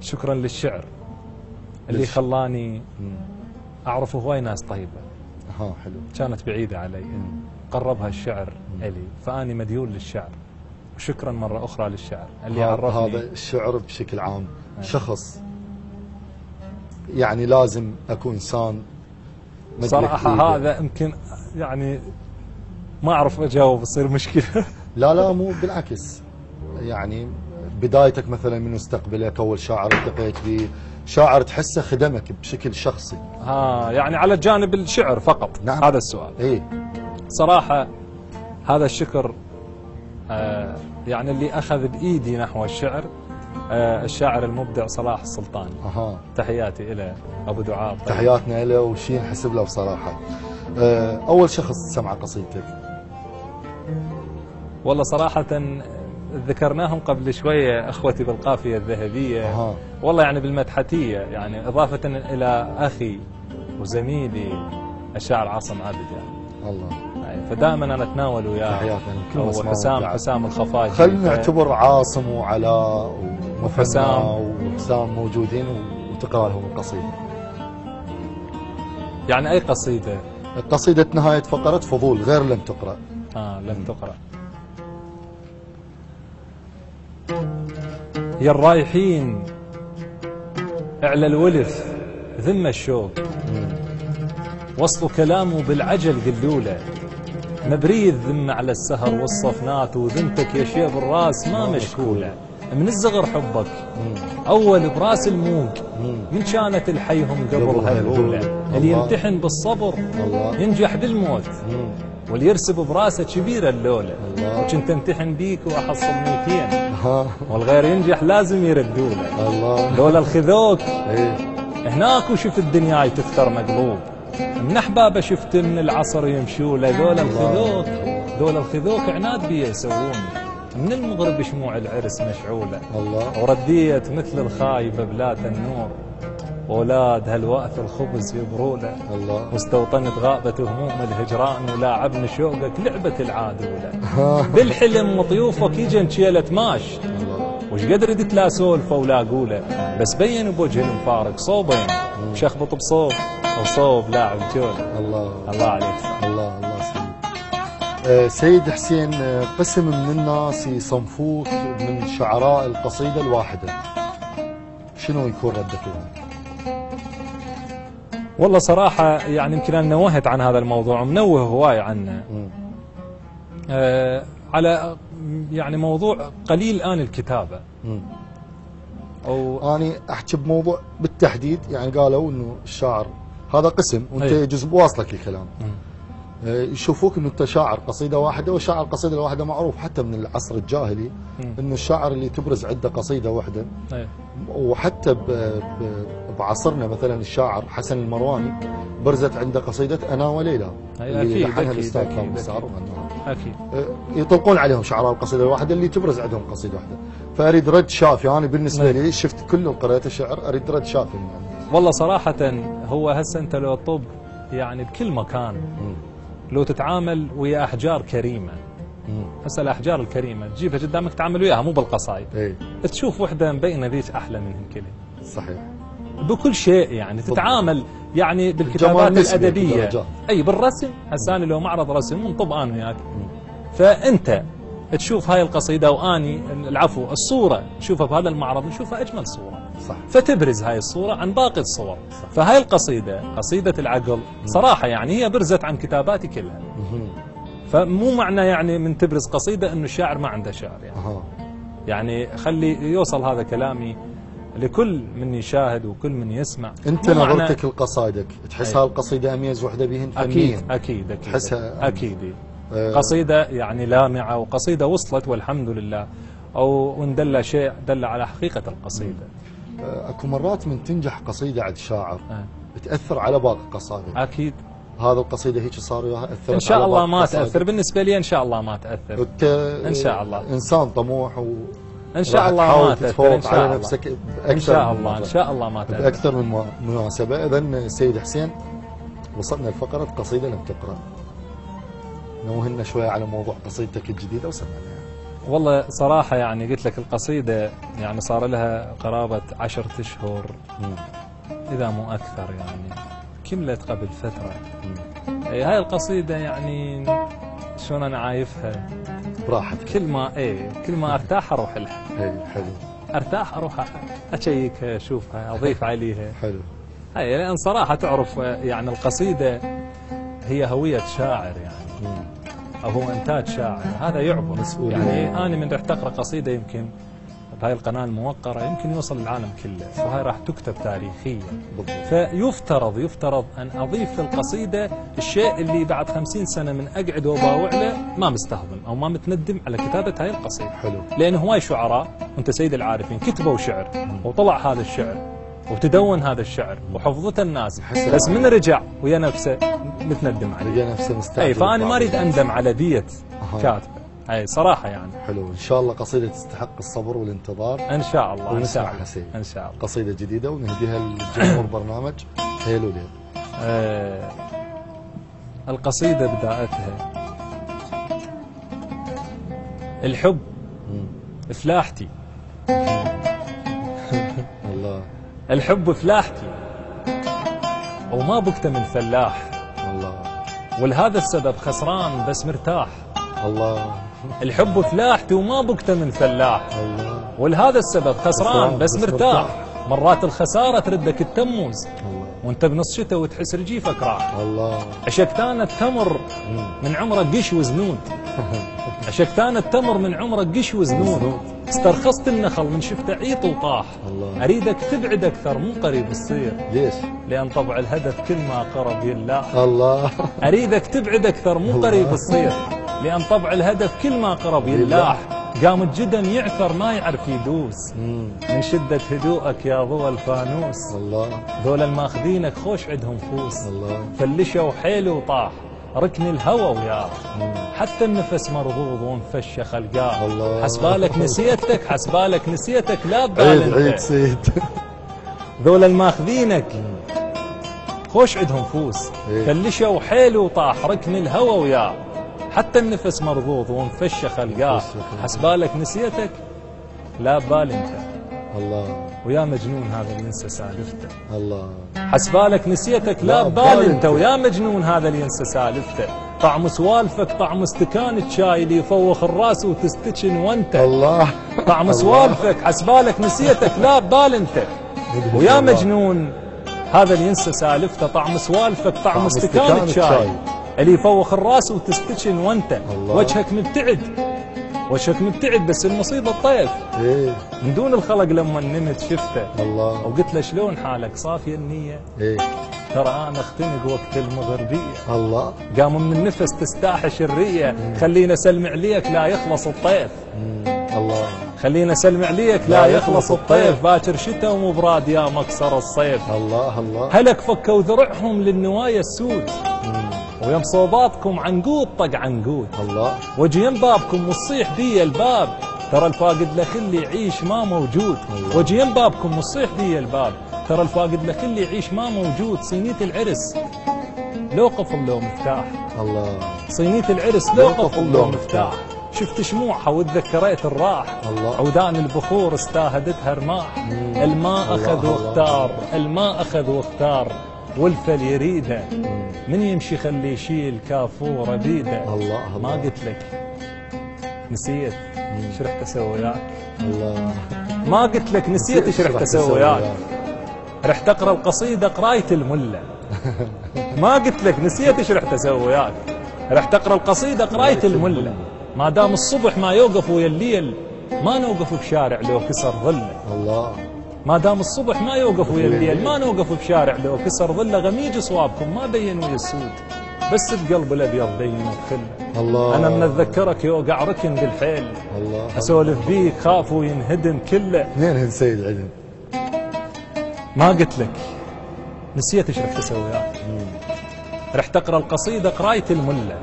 شكرا للشعر اللي خلاني أعرف هواي ناس طيبة. حلو. كانت بعيدة علي، قربها الشعر إلي، فأني مديون للشعر. وشكرا مرة أخرى للشعر اللي عرفني. هذا الشعر بشكل عام شخص يعني لازم أكون إنسان صراحة هذا يمكن يعني ما أعرف أجاوب، يصير مشكلة. لا مو بالعكس، يعني بدايتك مثلا من مستقبلك، أول شاعر التقيت به، شاعر تحسه خدمك بشكل شخصي. يعني على جانب الشعر فقط. نعم. هذا السؤال. صراحة هذا الشكر يعني اللي أخذ بإيدي نحو الشعر الشاعر المبدع صلاح السلطاني. تحياتي إلى أبو دعاء. تحياتنا له وشي نحسب له بصراحة. أول شخص سمع قصيدتك؟ والله صراحة ذكرناهم قبل شوية أخوتي بالقافية الذهبية. والله يعني بالمدحتية، يعني إضافة إلى أخي وزميلي الشاعر عاصم عابد يعني. الله. فدائما أنا أتناول وياه. حسام الخفاجي. خلينا نعتبر عاصم وعلاء وحسام موجودين وتقرأ لهم القصيدة. يعني أي قصيدة؟ قصيدة نهاية فقرة فضول غير لم تقرأ. لم تقرأ. يا الرايحين اعلى الولف ذم الشوق، وصلوا كلامه بالعجل قلوله، مبري الذمة على السهر والصفنات، وذمتك يا شيب الراس ما مشكولة، من الزغر حبك أول براس الموق، من كانت الحيهم قبلها الأولى، اللي يمتحن بالصبر ينجح بالموت، واللي يرسب براسه كبيرة اللولة، وكنت امتحن بيك وأحصل 200، والغير ينجح لازم يردوله، لولا الخذوك هناك وشفت الدنيا تفتر مقلوب، من أحبابه شفت من العصر يمشوله، لولا الخذوك عناد بيه يسووني، من المغرب شموع العرس مشعولة، ورديت مثل الخايبة بلاد النور، أولاد هالوقت الخبز يبرولة، واستوطنت غابة هموم الهجران، ولاعبن شوقك لعبة العادولة، بالحلم وطيوفك يجن شيلة ماش، وش قد ردت لا سولفة ولا قولة، بس بين بوجه المفارق صوبين، شخبط بصوب وصوب لاعب جولة. الله عليك. الله سيد حسين، قسم من الناس يصنفوك من شعراء القصيدة الواحدة، شنو يكون ردك لهم؟ والله صراحة يعني يمكن أنا نوهت عن هذا الموضوع ومنوه هواي عنه. على يعني موضوع قليل الآن الكتابة. أو أنا أحكي بموضوع بالتحديد، يعني قالوا إنه الشاعر هذا قسم وأنت يجوز بواصلك الكلام. يشوفوك انه انت شاعر قصيده واحده، وشاعر القصيده الواحده معروف حتى من العصر الجاهلي انه الشاعر اللي تبرز عنده قصيده واحده. وحتى بعصرنا مثلا الشاعر حسن المرواني برزت عنده قصيده انا وليلى اللي لحنها الاستاذ قام. اكيد يطلقون عليهم شعراء القصيده الواحده اللي تبرز عندهم قصيده واحده. فاريد رد شافي، انا بالنسبه لي شفت كل قراءه الشعر اريد رد شافي. والله صراحه هو هسه انت لو طب يعني بكل مكان لو تتعامل ويا أحجار كريمة، هسه الأحجار الكريمة تجيبها قدامك تعامل وياها مو بالقصايد، تشوف وحدة مبينة ذيك أحلى منهم كلهم. صحيح. بكل شيء يعني تتعامل يعني بالكتابات الأدبية، أي بالرسم. هسه أنا لو معرض رسم ونطب أنا وياك، فأنت تشوف هاي القصيدة وأني العفو الصورة تشوفها بهذا المعرض نشوفها أجمل صورة. صح. فتبرز هاي الصورة عن باقي الصور. صح. فهاي القصيدة قصيدة العقل صراحة يعني هي برزت عن كتاباتي كلها. فمو معنى يعني من تبرز قصيدة انه الشاعر ما عنده شعر يعني. يعني خلي يوصل هذا كلامي لكل من يشاهد وكل من يسمع. انت نظرتك لقصايدك تحس هاي القصيدة اميز وحدة بهن فنيا؟ اكيد تحسها اكيد. قصيدة يعني لامعة وقصيدة وصلت والحمد لله، او ان دل شيء دل على حقيقة القصيدة. اكو مرات من تنجح قصيدة عند شاعر تأثر على باقي قصائده. اكيد. هذا القصيدة هيك صار وياها أثرت ان شاء الله ما تأثر بالنسبة لي، ان شاء الله ما تأثر. انت ان شاء الله انسان طموح ان شاء الله تحاول ما تأثر، تتفوق على نفسك باكثر ان شاء من الله مرة. ان شاء الله ما تأثر. باكثر من مناسبه. اذا السيد حسين وصلنا لفقره قصيده لم تقرا، نوهنا شويه على موضوع قصيدتك الجديده وسمعنا. والله صراحة يعني قلت لك القصيدة يعني صار لها قرابة 10 أشهر إذا مو أكثر، يعني كملت قبل فترة. هاي القصيدة يعني شلون أنا عايفها براحتك. كل ما أرتاح أروح لها. حلو. أرتاح أروح أشيكها أشوفها أضيف عليها. حلو. هاي لأن صراحة تعرف يعني القصيدة هي هوية شاعر يعني، أو هو إنتاج شاعر، هذا يعبر مسؤولية. يعني أنا من رحت أقرأ قصيدة يمكن بهاي القناة الموقرة يمكن يوصل للعالم كله، فهاي راح تكتب تاريخيا. فيفترض أن أضيف في القصيدة الشيء اللي بعد 50 سنة من أقعد وباوع له ما مستهضم أو ما متندم على كتابة هاي القصيدة. حلو. لأن هواي شعراء وأنت سيد العارفين كتبوا شعر وطلع هذا الشعر وتدون هذا الشعر وحفظته الناس، بس من رجع ويا نفسه متندم عليه. ويا نفسه مستعجل. اي فأنا ما أريد أندم على دية كاتبه. اي صراحة يعني. حلو. ان شاء الله قصيدة تستحق الصبر والانتظار. ان شاء الله. ونسمعها سيد. ان شاء الله. قصيدة جديدة ونهديها لجمهور برنامج ليل وليل. القصيدة بدايتها الحب فلاحتي. الله. الحب فلاحتي وما بكت من فلاح، الله. ولهذا السبب خسران بس مرتاح. الله. الحب فلاحتي وما بكت من فلاح، الله. ولهذا السبب خسران بس مرتاح. مرات الخسارة تردك التموز وانت بنص شتاء وتحس رجيفك راح. الله. عشقتانة تمر من عمرك قش وزنود. عشقتانة تمر من عمرك قش وزنود. استرخصت النخل من شفته عيط وطاح. الله. اريدك تبعد اكثر مو قريب تصير. ليش؟ لان طبع الهدف كل ما قرب يلاح. الله. اريدك تبعد اكثر مو قريب تصير، لان طبع الهدف كل ما قرب يلاح. قام الجدن يعثر ما يعرف يدوس من شدة هدوءك يا ضوى الفانوس. الله. ذول الماخذينك خوش عندهم فوس. الله. فلشوا حيل وطاح ركن الهوى وياه. حتى النفس مرضوض ومفشخ القاه. الله. حسبالك نسيتك حسبالك نسيتك لا ببال عيد انت. سيد. ذول الماخذينك خوش عندهم فوس. فلشوا حيل وطاح ركن الهوى وياه. حتى النفس مرضوض ومفشخ القاه. حسبالك نسيتك لا ببال انت. الله. ويا مجنون هذا اللي ينسى سالفته. الله. حسبالك نسيتك لا ببال انت، ويا مجنون هذا اللي ينسى سالفته. طعم سوالفك طعم استكان الشاي اللي يفوخ الراس وتستكن وانت. الله. طعم سوالفك حسبالك نسيتك لا ببال انت، ويا مجنون هذا اللي ينسى سالفته. طعم سوالفك طعم استكان الشاي اللي يفوخ الراس وتستكن وانت. وجهك مبتعد بس المصيبة الطيف. من دون الخلق لما نمت شفته. الله. وقلت له شلون حالك صافية النية؟ ترى انا اختنق وقت المغربية. الله. قام من النفس تستاحش الرية. خلينا اسلم عليك لا يخلص الطيف. الله. خلينا اسلم عليك لا يخلص الطيف. باكر شتا ومبراد يا مكسر الصيف. الله. الله. هلك فكوا ذرعهم للنوايا السود. ويم صوباتكم عنقود طق عنقود. الله. وجي ينبابكم وتصيح دي الباب. ترى الفاقد لكل يعيش ما موجود. وجي ينبابكم وتصيح دي الباب. ترى الفاقد لكل يعيش ما موجود. صينية العرس لو قفل لو مفتاح. الله. صينية العرس لو قفل لو مفتاح. شفت شموعها وتذكريت الراح. الله. عودان البخور استاهدتها رماح. الماء أخذ واختار. الماء أخذ واختار والفل يريده. من يمشي خلي يشيل كافور بيده. الله. ما قلت لك نسيت ايش رحت اسوي وياك. الله. ما قلت لك نسيت ايش رحت اسوي وياك. رحت اقرا القصيده قرايه المله. ما قلت لك نسيت ايش رحت اسوي وياك. رحت اقرا القصيده قرايه المله. ما دام الصبح ما يوقف ويا الليل ما نوقف بشارع لو كسر ظله. الله. ما دام الصبح ما يوقف ويا الليل ما نوقف بشارع لو كسر ظله. غميج صوابكم ما بين ويا السود بس بقلب الابيض بين وخله. الله. انا من اتذكرك يوقع ركن بالحيل. الله. اسولف بيك خاف وينهدم كله. منين سيد عدن؟ ما قلت لك نسيت ايش رحت اسوي وياك. رح تقرا القصيده قرايه المله.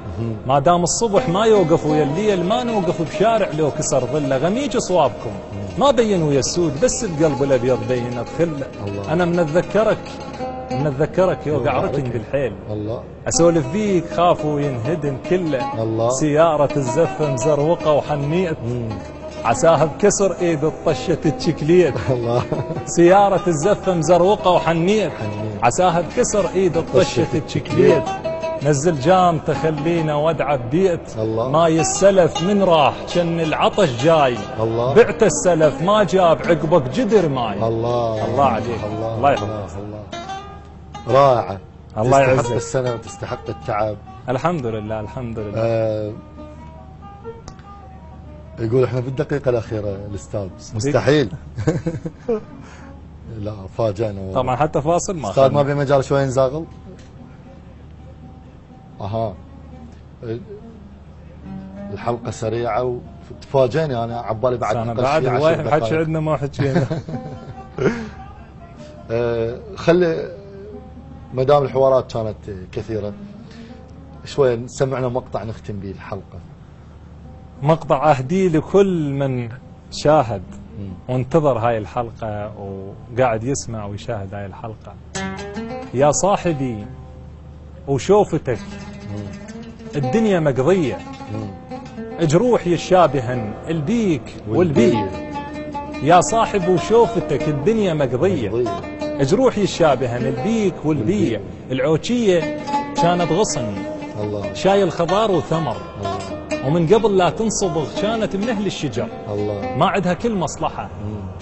ما دام الصبح ما يوقف ويا الليل ما نوقف بشارع لو كسر ظله. غميج صوابكم ما بين ويا السود بس القلب الابيض بين ادخله. انا من اتذكرك يوقع ركن بالحيل. الله اسولف بيك خافوا ينهدم كله. الله سياره الزفه مزروقه وحنيت عساها بكسر ايد الطشه تشكليت. الله سياره الزفه مزروقه وحنيت عساها بكسر ايد الطشه تشكليت. نزل جام تخلينا ودعه ببيت. الله ماي السلف من راح كان العطش جاي. الله بعت السلف ما جاب عقبك جدر ماي. الله الله عليك. الله يحفظك. الله رائعة. الله يعزك. تستحق السنة وتستحق التعب. الحمد لله الحمد لله. يقول احنا في الدقيقة الأخيرة الأستاذ مستحيل. لا فاجأنا والله. طبعا حتى فاصل ما أستاذ ما في مجال شوي نزاغل؟ أها الحلقة سريعة وتفاجئني أنا عبالي بعد أنا بعد واحد حكي عندنا ما حكينا. خلي ما دام الحوارات كانت كثيرة شوي نسمعنا مقطع نختم به الحلقة. مقطع أهديه لكل من شاهد وانتظر هاي الحلقة وقاعد يسمع ويشاهد هاي الحلقة. يا صاحبي وشوفتك الدنيا مقضية. جروح يشابهن البيك والبيع. يا صاحب وشوفتك الدنيا مقضية. جروح يشابهن البيك والبيع. العوشية كانت غصن الله شايل خضار وثمر. ومن قبل لا تنصبغ كانت من أهل الشجر. الله ما عندها كل مصلحة.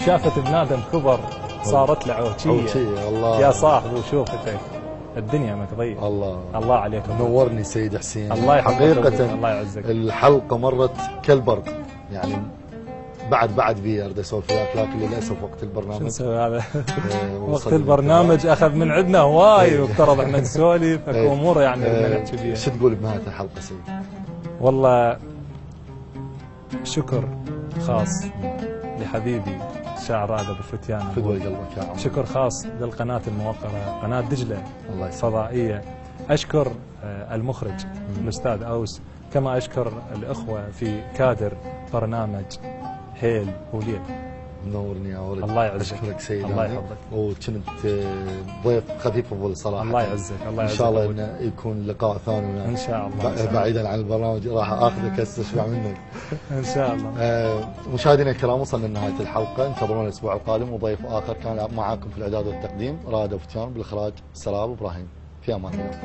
شافت بنادم كبر صارت له عوشية. الله يا صاحب وشوفتك الدنيا مقضية. الله عليك. نورني سيد حسين. الله يحفظك. حقيقة الله يعزك. الحلقة مرت كالبرق يعني بعد بي اريد اسولف وياك لكن للاسف وقت البرنامج. شو نسوي هذا؟ وقت البرنامج اخذ من عندنا هواي وافترض احنا نسولف اكو امور يعني بدنا نحكي فيها. شو تقول بنهاية الحلقة سيد؟ والله شكر خاص لحبيبي الشاعر هذا بالفتيان. فدوى قلبك يا عم. شكر خاص للقناة الموقرة قناة دجلة الله الفضائية. أشكر المخرج الأستاذ أوس. كما أشكر الأخوة في كادر برنامج هيل وليل. منورني يا ولد. الله يعزك. اشكرك سيد. الله يحفظك. وكنت ضيف خفيف الظل صراحة. الله يعزك. الله يعزك. ان شاء الله انه يكون لقاء ثاني ان شاء الله. بعيدا عن البرنامج راح اخذك استشفع منك ان شاء الله. مشاهدينا الكرام وصلنا لنهاية الحلقة. انتظرونا الاسبوع القادم وضيف اخر كان معاكم في الاعداد والتقديم رائد فتيان بالاخراج سلام ابراهيم. في امان الله.